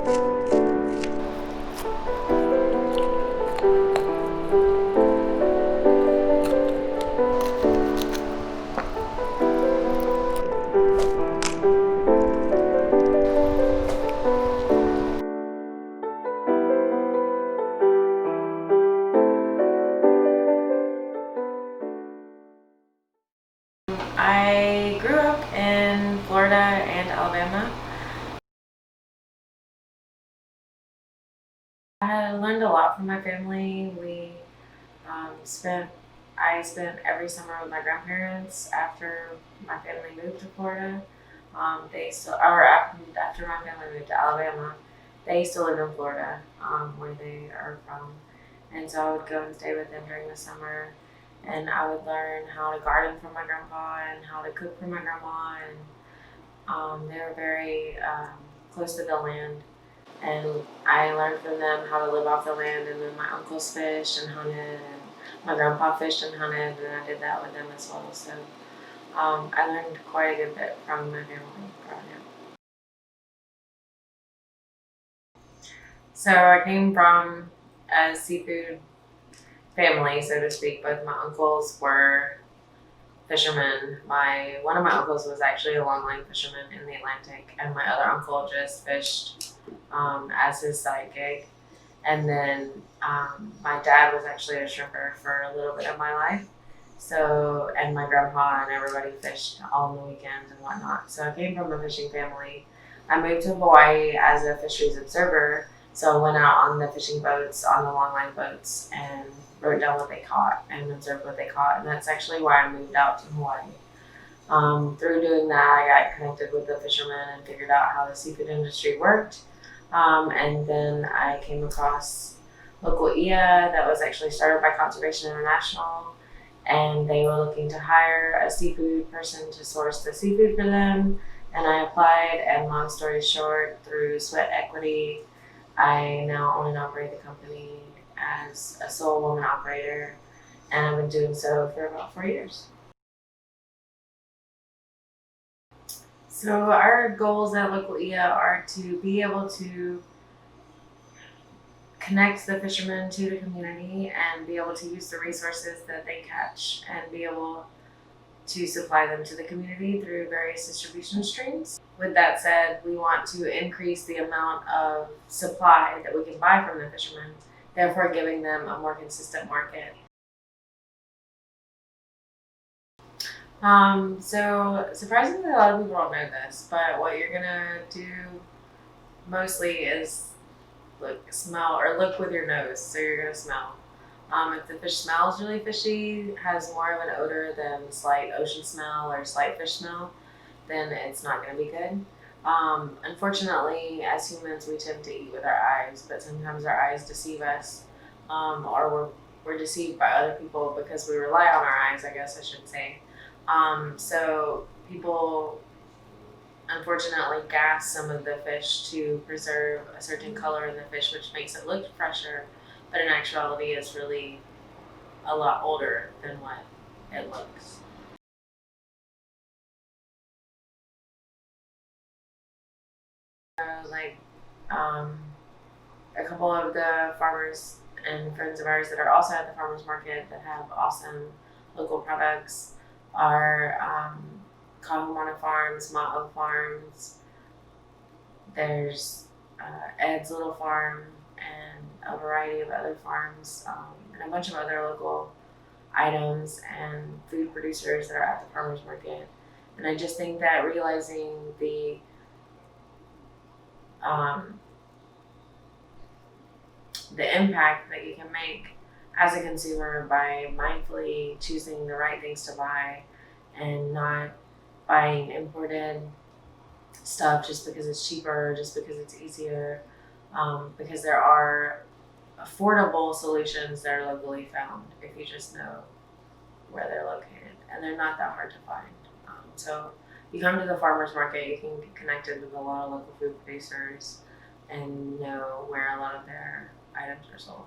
I grew up in Florida and Alabama. I learned a lot from my family. Um, spent I spent every summer with my grandparents after my family moved to Florida. After my family moved to Alabama, they still live in Florida, where they are from, and so I would go and stay with them during the summer, and I would learn how to garden from my grandpa and how to cook from my grandma, and they were very close to the land, and I learned from them how to live off the land. And then my uncles fished and hunted, and my grandpa fished and hunted, and I did that with them as well. So I learned quite a good bit from my family growing up. So I came from a seafood family, so to speak. Both my uncles were fishermen. My One of my uncles was actually a longline fisherman in the Atlantic, and my other uncle just fished as his side gig. And then my dad was actually a shrimper for a little bit of my life. So, and my grandpa and everybody fished all on the weekends and whatnot. So I came from a fishing family. I moved to Hawaii as a fisheries observer. So I went out on the fishing boats, on the longline boats, and wrote down what they caught and observed what they caught. And that's actually why I moved out to Hawaii. Through doing that, I got connected with the fishermen and figured out how the seafood industry worked. And then I came across Loacl I'a that was actually started by Conservation International, and they were looking to hire a seafood person to source the seafood for them. And I applied, and long story short, through sweat equity, I now own and operate the company as a sole woman operator, and I've been doing so for about 4 years. So our goals at Loacl I'a are to be able to connect the fishermen to the community and be able to use the resources that they catch and be able to supply them to the community through various distribution streams. With that said, we want to increase the amount of supply that we can buy from the fishermen, therefore giving them a more consistent market. So surprisingly, a lot of people don't know this, but what you're gonna do mostly is look with your nose. So you're gonna smell. If the fish smells really fishy, has more of an odor than slight ocean smell or slight fish smell, then it's not gonna be good. Unfortunately, as humans, we tend to eat with our eyes, but sometimes our eyes deceive us, or we're deceived by other people because we rely on our eyes, I guess I should say. So people unfortunately gas some of the fish to preserve a certain color in the fish, which makes it look fresher, but in actuality it's really a lot older than what it looks. Like a couple of the farmers and friends of ours that are also at the farmers market that have awesome local products are Kahumana Farms, Ma'o Farms. There's Ed's Little Farm and a variety of other farms, and a bunch of other local items and food producers that are at the farmers market. And I just think that realizing um, the impact that you can make as a consumer by mindfully choosing the right things to buy and not buying imported stuff just because it's cheaper, just because it's easier, because there are affordable solutions that are locally found if you just know where they're located, and they're not that hard to find. So you come to the farmers market, you can get connected with a lot of local food producers and know where a lot of their items are sold.